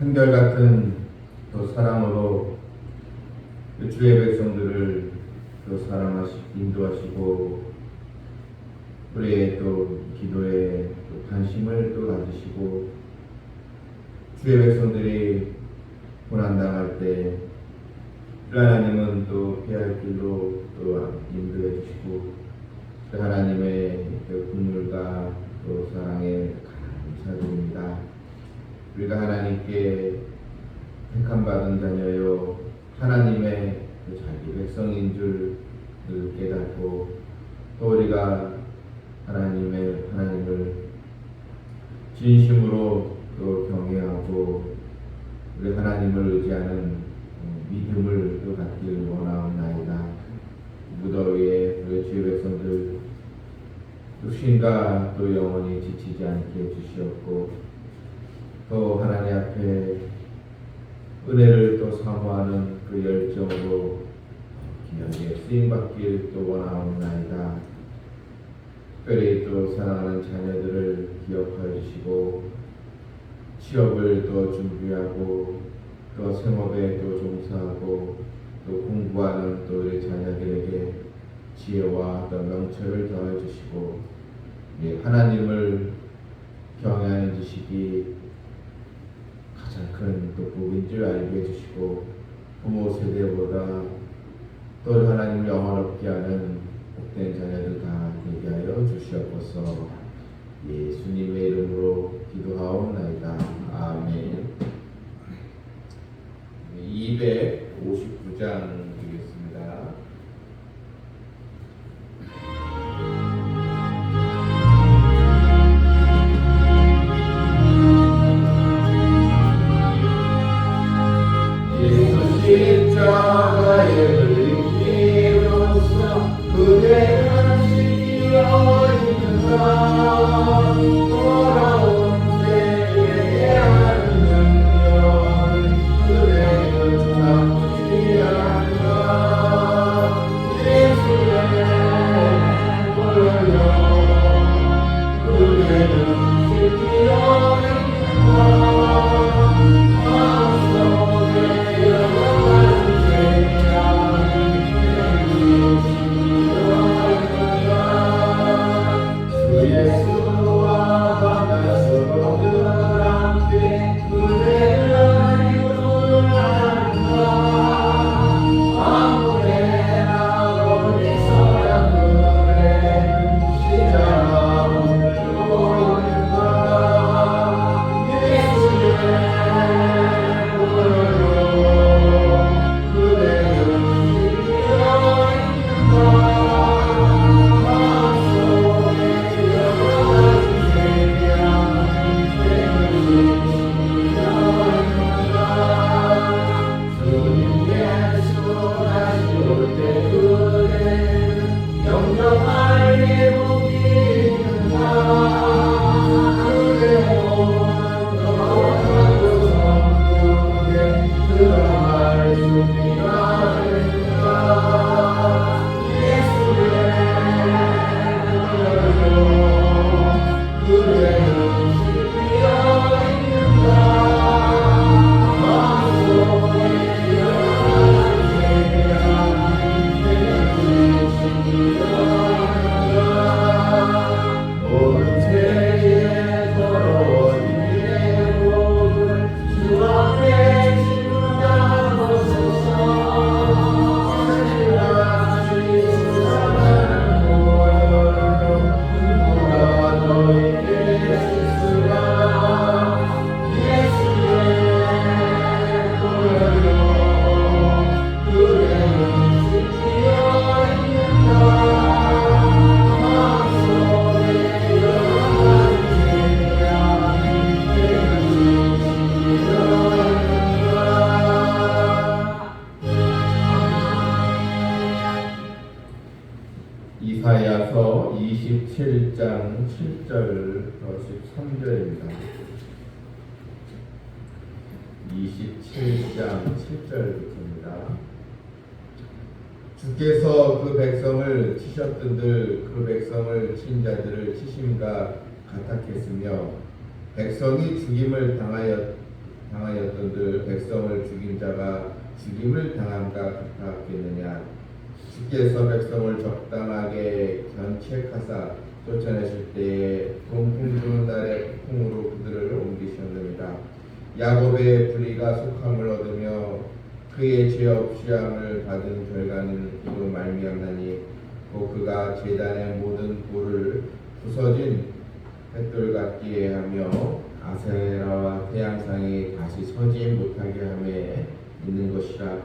한결같은 또 사랑으로 주의 백성들을 또 인도하시고 우리의 또 기도에 또 관심을 또 가지시고 주의 백성들이 고난당할 때 하나님은 또 피할 길로 또 인도해 주시고 또 하나님의 그 국물과 또 사랑에 감사드립니다. 우리가 하나님께 택함받은 자녀요 하나님의 자기 백성인 줄 깨닫고 또 우리가 하나님을 진심으로 또 경외하고 우리 하나님을 의지하는 믿음을 또 갖길 원하옵나이다. 무더위에 우리 주의 백성들 육신과 또 영혼이 지치지 않게 해주시옵고 또 하나님 앞에 은혜를 또 사모하는 그 열정으로 귀하게 쓰임받길 또 원하옵나이다. 특별히 또 사랑하는 자녀들을 기억하여 주시고 취업을 또 준비하고 또 생업에 또 종사하고 또 공부하는 또 우리 자녀들에게 지혜와 또 명철을 더해 주시고 하나님을 경외하는 지식이 가장 큰 또 복인 줄 알게 해주시고 부모 세대보다 또 하나님을 영원롭게 하는 복된 자녀들 다 되게 하여 주시옵소서. 예수님의 이름으로 기도하옵나이다. 아멘. 259장 드리겠습니다. 십자가의 흘림으로써 그대가 지어 있는가 돌아온 죄의 하는 능력 그대는 참지 않는가 예수의 불러 그대는 지어 있는가 이사야서 27장 7절부터 13절입니다. 27장 7절부터입니다. 주께서 그 백성을 치셨던들 그 백성을 친 자들을 치심과 같았겠으며 백성이 죽임을 당하였던들 백성을 죽인 자가 죽임을 당함과 같겠느냐. 주께서 백성을 적당하게 견책하사 쫓아내실 때에 동풍 부는 날에 폭풍으로 그들을 옮기셨느니라. 야곱의 불의가 속함을 얻으며 그의 죄 없이함을 받은 결과는 이로 말미암나니 또 그가 제단의 모든 돌을 부서진 횃돌 같게 하며 아세라와 태양상이 다시 서지 못하게 함에 있는 것이라.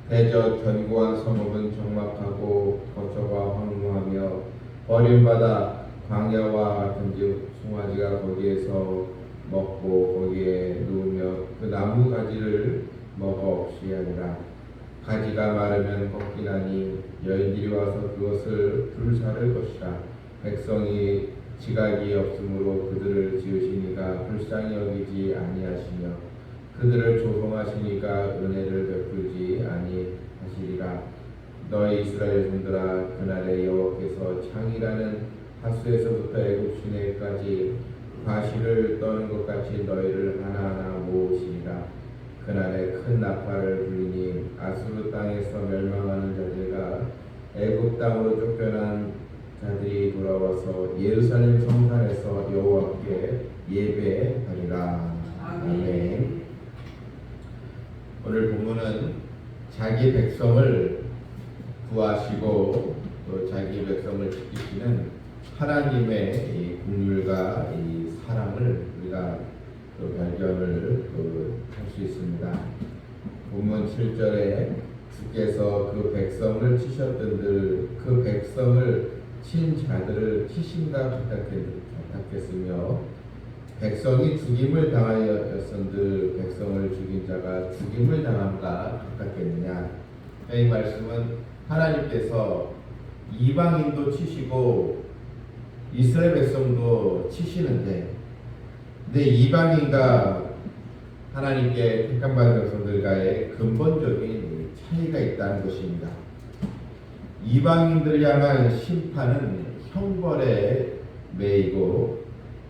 대저 견고한 성읍은 적막하고 거처가 황무하며 버림받아 광야와 같은즉 송아지가 거기에서 먹고 거기에 누우며 그 나무 가지를 먹어 없이 하리라. 가지가 마르면 꺾이나니 여인들이 와서 그것을 불사를 것이라. 백성이 지각이 없으므로 그들을 지으시니가 불쌍히 여기지 아니하시며 그들을 조성하시니가 은혜를 베풀지 아니하시리라. 너희 이스라엘 손들아, 그날에 여호와께서 창이라는 하수에서부터 애굽 시내까지 과실을 떠는 것 같이 너희를 하나하나 모으시리라. 그날에 큰 나팔을 불리니 아수르 땅에서 멸망하는 자들과 애굽 땅으로 쫓겨난 자들이 돌아와서 예루살렘 성산에서 여호와께 예배하리라. 아멘. 오늘 본문은 자기 백성을 구하시고 또 자기 백성을 지키시는 하나님의 이 긍휼과 이 사랑을 우리가 또 발견을 할 수 있습니다. 본문 7절에 주께서 그 백성을 치셨던들 그 백성을 친 자들을 치신가 같았겠으며 백성이 죽임을 당하였은들 백성을 죽인 자가 죽임을 당함과 같았겠느냐. 이 말씀은 하나님께서 이방인도 치시고 이스라엘 백성도 치시는데 근데 이방인과 하나님께 택함받은 백성들과의 근본적인 차이가 있다는 것입니다. 이방인들 향한 심판은 형벌에 매이고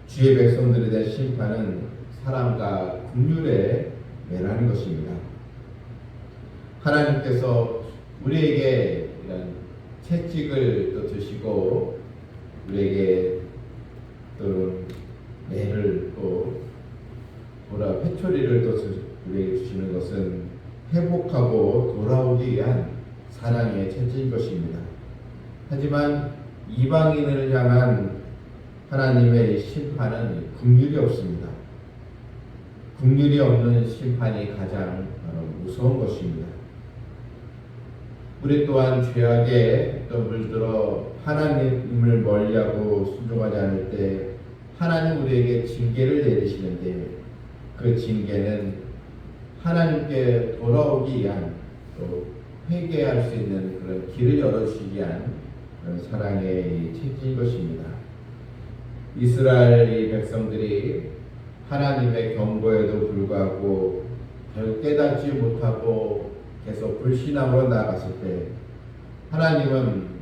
주의 백성들에 대한 심판은 사랑과 긍휼에 매라는 것입니다. 하나님께서 우리에게 이런 채찍을 또 주시고 우리에게 또 매를 또 회초리를 또 우리에게 주시는 것은 회복하고 돌아오기 위한 사랑의 채찍인 것입니다. 하지만 이방인을 향한 하나님의 심판은 긍휼이 없습니다. 긍휼이 없는 심판이 가장 무서운 것입니다. 우리 또한 죄악에 또 물들어 하나님을 멀리하고 순종하지 않을 때 하나님 우리에게 징계를 내리시는데 그 징계는 하나님께 돌아오기 위한 또 회개할 수 있는 그런 길을 열어주시기 위한 그런 사랑의 채찍인 것입니다. 이스라엘 백성들이 하나님의 경고에도 불구하고 결국 깨닫지 못하고 계속 불신앙으로 나아갔을 때 하나님은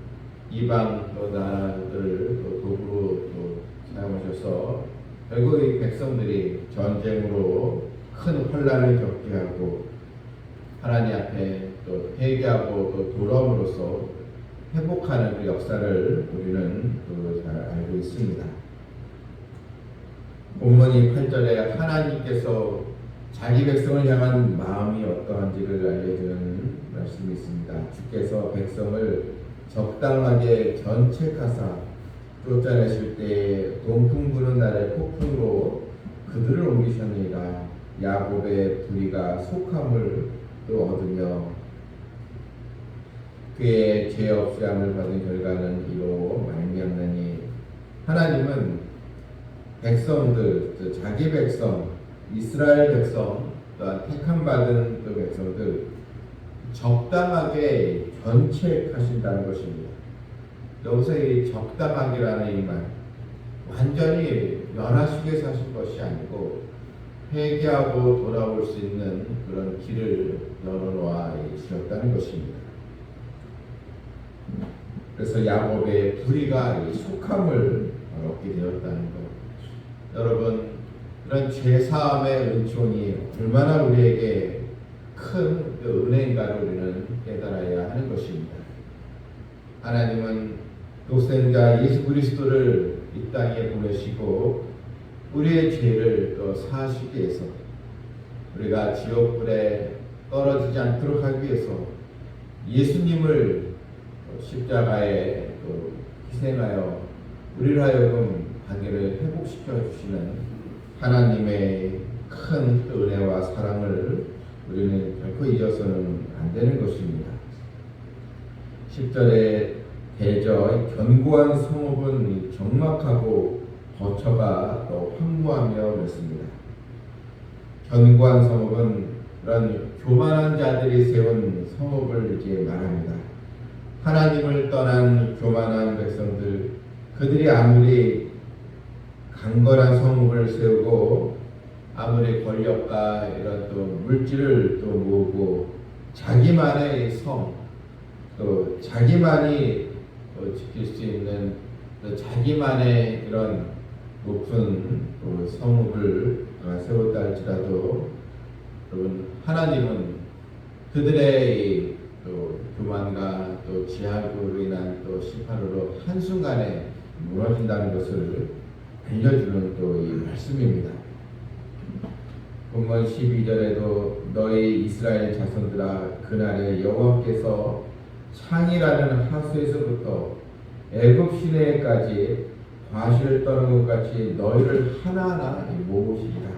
이방 나라들을 도구로 사용하셔서 결국 이 백성들이 전쟁으로 큰 혼란을 겪게 하고 하나님 앞에 또 회개하고 또 돌아옴으로써 회복하는 그 역사를 우리는 또 잘 알고 있습니다. 본문이 8절에 하나님께서 자기 백성을 향한 마음이 어떠한지를 알려주는 말씀이 있습니다. 주께서 백성을 적당하게 견책하사 쫓아내실 때에 동풍 부는 날의 폭풍으로 그들을 옮기셨느니라. 야곱의 불의가 속함을 또 얻으며 그의 죄 없이함을 받은 결과는 이로 말미암나니. 하나님은 백성들, 자기 백성, 이스라엘 백성, 또한 택함받은 그 백성들 적당하게 견책하신다는 것입니다. 여기서 이 적당하게라는 이 말, 완전히 연하시게 사신 것이 아니고 회개하고 돌아올 수 있는 그런 길을 열어놓아 주셨다는 것입니다. 그래서 야곱의 불의가 속함을 얻게 되었다는 것. 여러분, 이런 죄사함의 은총이 얼마나 우리에게 큰 그 은혜인가를 우리는 깨달아야 하는 것입니다. 하나님은 독생자 예수 그리스도를 이 땅에 보내시고 우리의 죄를 또 사하시기 위해서, 우리가 지옥불에 떨어지지 않도록 하기 위해서 예수님을 십자가에 또 희생하여 우리를 하여금 관계를 회복시켜 주시는 하나님의 큰 은혜와 사랑을 우리는 결코 잊어서는 안 되는 것입니다. 10절에 대저 견고한 성읍은 적막하고 거처가 또 황무하며 그랬습니다. 견고한 성읍은 그런 교만한 자들이 세운 성읍을 이제 말합니다. 하나님을 떠난 교만한 백성들, 그들이 아무리 강건한 성읍을 세우고 아무리 권력과 이런 또 물질을 또 모으고 자기만의 성, 또 자기만이 지킬 수 있는 또 자기만의 이런 높은 성읍을 세웠다 할지라도, 여러분, 하나님은 그들의 또 교만과 또 지하로 인한 또 심판으로 한순간에 무너진다는 것을 알려주는 또 이 말씀입니다. 본문 12절에도 너희 이스라엘 자손들아, 그날에 여호와께서 창이라는 하수에서부터 애굽 시내까지 과실을 떠는 것 같이 너희를 하나하나 모으시리라.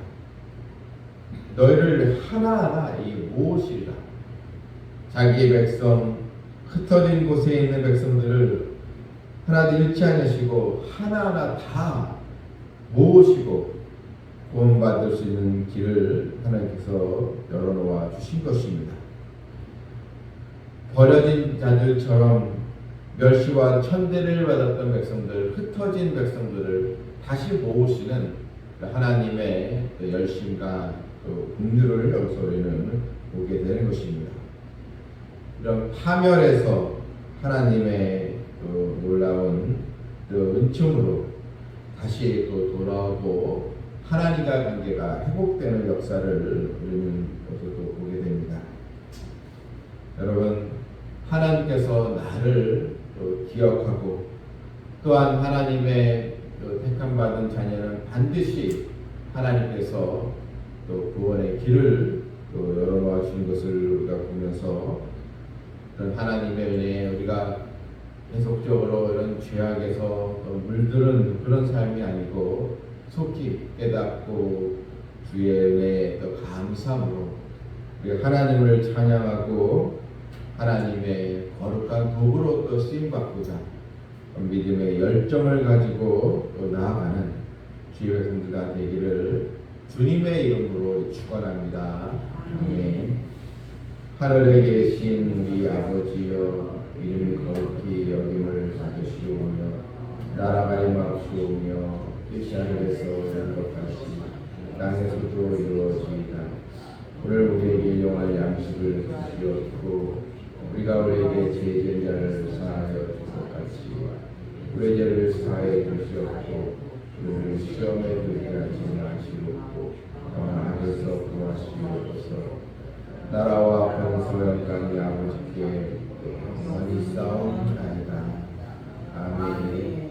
너희를 하나하나 모으시리라. 자기의 백성, 흩어진 곳에 있는 백성들을 하나도 잃지 않으시고 하나하나 다 모으시고 구원받을 수 있는 길을 하나님께서 열어놓아 주신 것입니다. 버려진 자들처럼 멸시와 천대를 받았던 백성들, 흩어진 백성들을 다시 모으시는 하나님의 열심과 긍휼을 여기서 우리는 보게 되는 것입니다. 이런 파멸에서 하나님의 놀라운 은총으로 다시 또 돌아오고 하나님과 관계가 회복되는 역사를 우리는 여기서 보게 됩니다. 여러분, 하나님께서 나를 기억하고 또한 하나님의 택함 받은 자녀는 반드시 하나님께서 또 구원의 길을 또 열어놓아 주는 것을 우리가 보면서, 그런 하나님의 은혜에 우리가 계속적으로 이런 죄악에서 물드는 그런 삶이 아니고 속히 깨닫고 주의 은혜에 또 감사함으로 우리가 하나님을 찬양하고 하나님의 거룩한 도구로 또 쓰임받고자 믿음의 열정을 가지고 또 나아가는 주의 백성들과 되기를 주님의 이름으로 축원합니다. 아멘. 하늘에 계신 우리 아버지여, 이름이 거룩히 여김을 받으시오며 나라가 임하시오며 뜻이 하늘에서 이룬 것 같이 땅에서도 이루어지이다. 오늘 우리에게 일용할 양식을 주시옵고 우리가 우리에게 죄진 자를 사하여 줄 것 같이 우리의 죄를 사하여 주시옵고 우리를 시험에 들게 하지 마시옵고 다만 악에서 구하시옵소서. 나라와 권세 영광이 아버지께 영원히 싸움나이다. 아멘.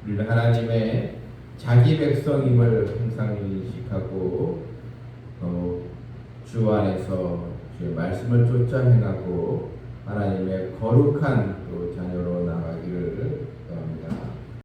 우리는 하나님의 자기 백성임을 항상 인식하고 주 안에서 주의 말씀을 쫓아 행하고 하나님의 거룩한